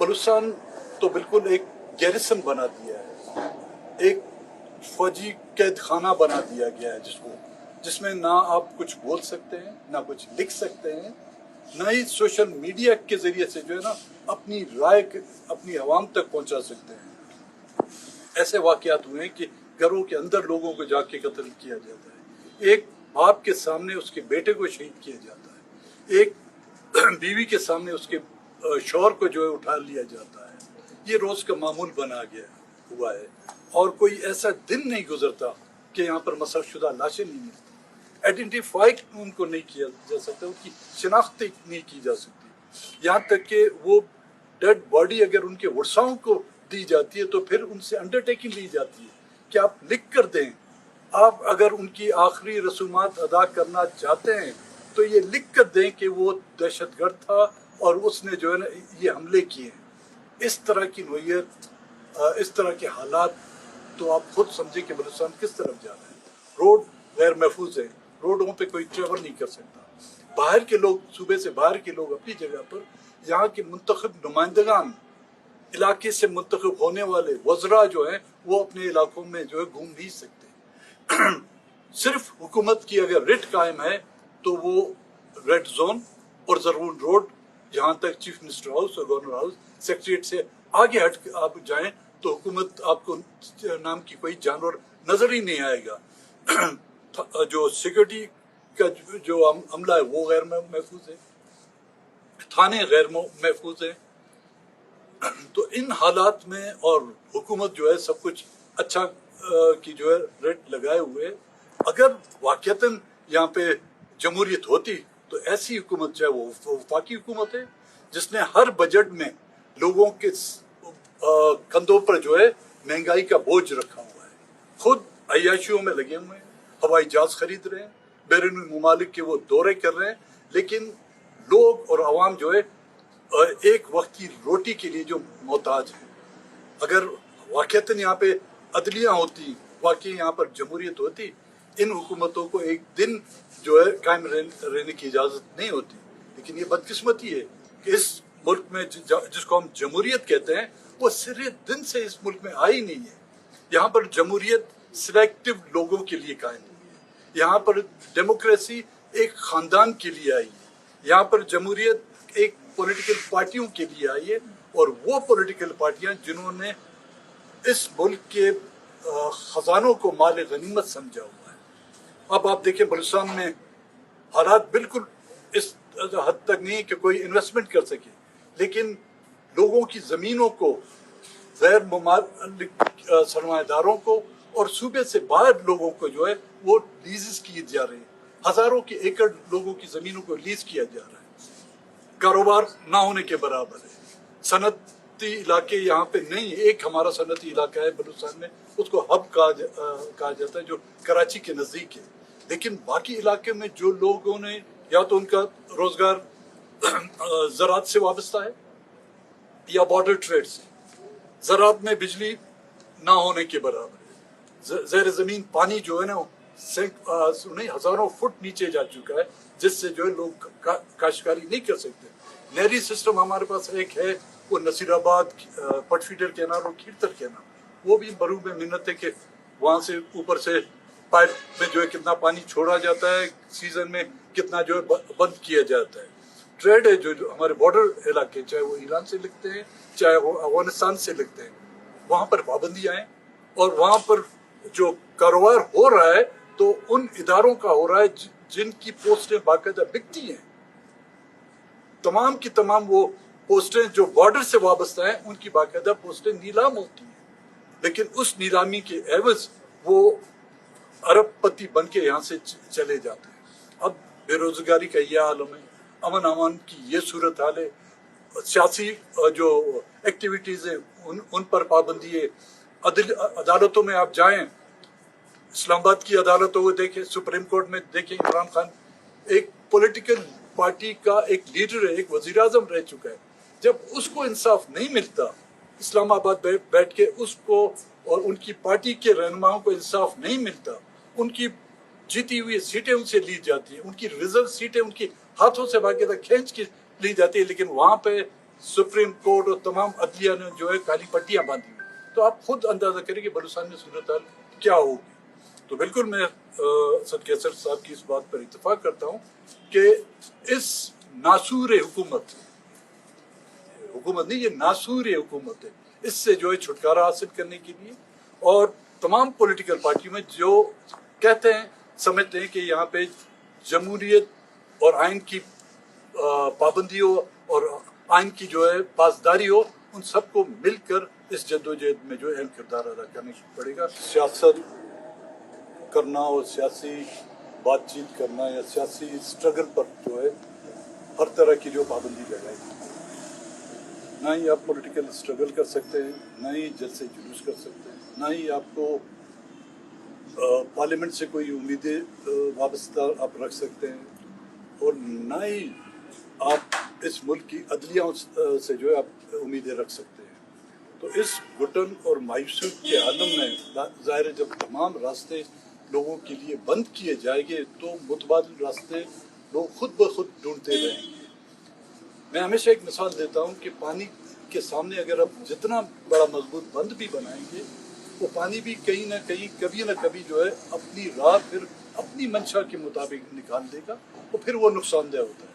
बलूचिस्तान तो बिल्कुल एक गैरिसन बना दिया है, एक फौजी कैद खाना बना दिया गया है जिसमें ना आप कुछ बोल सकते हैं, ना कुछ लिख सकते हैं, ना ही सोशल मीडिया के जरिए से जो है ना अपनी राय अपनी आवाम तक पहुंचा सकते हैं। ऐसे वाकयात हुए हैं कि घरों के अंदर लोगों को जाके कत्ल किया जाता है, एक बाप के सामने उसके बेटे को शहीद किया जाता है, एक बीवी के सामने उसके शौहर को जो है उठा लिया जाता है। ये रोज का मामूल बना गया हुआ है और कोई ऐसा दिन नहीं गुजरता कि यहाँ पर मसलशुदा लाशें नहीं मिलती, आइडेंटिफाई उनको नहीं किया जा सकता, उनकी शिनाख्त नहीं की जा सकती। यहाँ तक कि वो डेड बॉडी अगर उनके वर्साओं को दी जाती है तो फिर उनसे अंडरटेकिंग ली जाती है कि आप लिख कर दें, आप अगर उनकी आखिरी रसूमात अदा करना चाहते हैं तो ये लिख कर दें कि वो दहशतगर्द था और उसने जो है ना ये हमले किए। इस तरह की नोयत, इस तरह के हालात, तो आप खुद समझे कि बलूचिस्तान किस तरफ जा रहे हैं। रोड गैर महफूज है, रोडों पे कोई ट्रेवल नहीं कर सकता। बाहर के लोग, सूबे से बाहर के लोग अपनी जगह पर, यहाँ के मुंतखब नुमाइंदगान, इलाके से मुंतखब होने वाले वज़रा जो हैं वो अपने इलाकों में जो है घूम नहीं सकते। सिर्फ हुकूमत की अगर रिट कायम है तो वो रेड जोन और ज़रून रोड, जहाँ तक चीफ मिनिस्टर हाउस और गवर्नर हाउस सेक्रेटरीट से आगे हट के आप जाएं तो हुकूमत आपको नाम की कोई जानवर नजर ही नहीं आएगा। जो सिक्योरिटी का जो अमला है वो गैर महफूज है, थाने गैर महफूज है। तो इन हालात में और हुकूमत जो है सब कुछ अच्छा की जो है रेट लगाए हुए, अगर वाकईतन यहाँ पे जमहूरियत होती तो ऐसी हुकूमत, चाहे वो वफाकी हुकूमत है जिसने हर बजट में लोगों के कंधों पर जो है महंगाई का बोझ रखा हुआ है, खुद अय्याशियों में लगे हुए हैं, हवाई जहाज खरीद रहे हैं, बैरून मुमालिक के वो दौरे कर रहे हैं, लेकिन लोग और आवाम जो है एक वक्त की रोटी के लिए जो मोहताज है। अगर वाकईतन यहाँ पे अदलियाँ होती, वाकई यहाँ पर जमहूरियत होती, इन हुकूमतों को एक दिन जो है कायम रहने की इजाज़त नहीं होती। लेकिन ये बदकिस्मती है कि इस मुल्क में जिसको हम जमहूरियत कहते हैं वो सिरे दिन से इस मुल्क में आई नहीं है। यहाँ पर जमहूरियत सिलेक्टिव लोगों के लिए कायम हुई है, यहाँ पर डेमोक्रेसी एक ख़ानदान के लिए आई है, यहाँ पर जमहूरियत एक पॉलिटिकल पार्टियों के लिए आई है, और वो पॉलिटिकल पार्टियां जिन्होंने इस मुल्क के खजानों को माल गनीमत समझा हुआ है। अब आप देखें बलूचिस्तान में हालात बिल्कुल इस हद तक नहीं है कि कोई इन्वेस्टमेंट कर सके, लेकिन लोगों की ज़मीनों को गैर मुमालिक सरमाएदारों को और सूबे से बाहर लोगों को जो है वो लीज़ किए जा रहे हैं। हज़ारों के एकड़ लोगों की ज़मीनों को लीज़ किया जा रहा है, कारोबार ना होने के बराबर है। सनती इलाके यहाँ पे नहीं, एक हमारा सनती इलाका है बलूचिस्तान में, उसको हब कहा जाता है, जो कराची के नज़दीक है, लेकिन बाकी इलाके में जो लोगों ने या तो उनका रोजगार ज़राअत से वाबस्ता है या बॉर्डर ट्रेड से, ज़राअत में बिजली ना होने के बराबर है, ज़ेर ज़मीन पानी जो है ना हज़ारों फुट नीचे जा चुका है, जिससे जो है लोग काश्तकारी नहीं कर सकते। नहरी सिस्टम हमारे पास एक है, वो नसीराबाद, पटफीडर कैनाल और खीरतर कैनाल, वो भी बरू में मिन्नत है कि वहाँ से ऊपर से पाइप में जो है कितना पानी छोड़ा जाता है, सीजन में कितना जो है बंद किया जाता है। ट्रेड है जो हमारे बॉर्डर इलाके, चाहे वो ईरान से लिखते हैं चाहे वो अफगानिस्तान से लिखते हैं, वहाँ पर पाबंदियाँ हैं, और वहाँ पर जो कारोबार हो रहा है तो उन इदारों का हो रहा है जिनकी पोस्टें बाकायदा बिकती हैं। तमाम की तमाम वो पोस्टें जो बॉर्डर से वाबस्ता हैं उनकी बाकायदा पोस्टें नीलाम होती हैं, लेकिन उस नीलामी के एवज वो अरबपति बन के यहाँ से चले जाते हैं। अब बेरोजगारी का यह आलम है, अमन अमान की ये सूरत हाल है, सियासी जो एक्टिविटीज़ हैं उन पर पाबंदी है। अदालतों में आप जाएं, इस्लामाबाद की अदालतों को देखें, सुप्रीम कोर्ट में देखें, इमरान खान एक पॉलिटिकल पार्टी का एक लीडर है, एक वजीर आजम रह चुका है। जब उसको इंसाफ नहीं मिलता, इस्लामाबाद बैठ के उसको और उनकी पार्टी के रहनुमाओं को इंसाफ नहीं मिलता, उनकी जीती हुई सीटें उनसे ली जाती हैं, उनकी रिजर्व सीटें उनकी हाथों से बाकायदा खींच के ली जाती है, लेकिन वहाँ पे सुप्रीम कोर्ट और तमाम अदलिया ने जो है काली पट्टियां बांधी हुई, तो आप खुद अंदाजा करें कि बलूचिस्तान में सूरत हाल क्या होगी। तो बिल्कुल मैं असद कैसर साहब की इस बात पर इत्तेफाक करता हूँ कि इस नासूर हुकूमत नहीं, ये नासूर हुकूमत है, इससे जो है छुटकारा हासिल करने के लिए और तमाम पॉलिटिकल पार्टियों में जो कहते हैं समझते हैं कि यहाँ पे जमहूरियत और आइन की पाबंदी हो और आइन की जो है पासदारी हो, उन सबको मिलकर इस जद्दोजहद में जो अहम किरदार अदा करने पड़ेगा। सियासत करना और सियासी बातचीत करना या सियासी स्ट्रगल पर जो है हर तरह की जो पाबंदी लगाएगी, ना ही आप पॉलिटिकल स्ट्रगल कर सकते हैं, ना ही जलसे जुलूस कर सकते हैं, ना ही आपको पार्लियामेंट से कोई उम्मीदें वाबस्ता आप रख सकते हैं, और ना ही आप इस मुल्क की अदलिया से जो है आप उम्मीदें रख सकते हैं। तो इस घुटन और मायूसी के आलम में ज़ाहिर है जब तमाम रास्ते लोगों के लिए बंद किए जाएंगे तो मुतबादिल रास्ते लोग खुद ब खुद ढूंढते रहेंगे। मैं हमेशा एक मिसाल देता हूँ कि पानी के सामने अगर आप जितना बड़ा मजबूत बंद भी बनाएंगे, वो पानी भी कहीं ना कहीं कभी ना कभी जो है अपनी राह फिर अपनी मंशा के मुताबिक निकाल देगा, तो फिर वो नुकसानदेह होता है।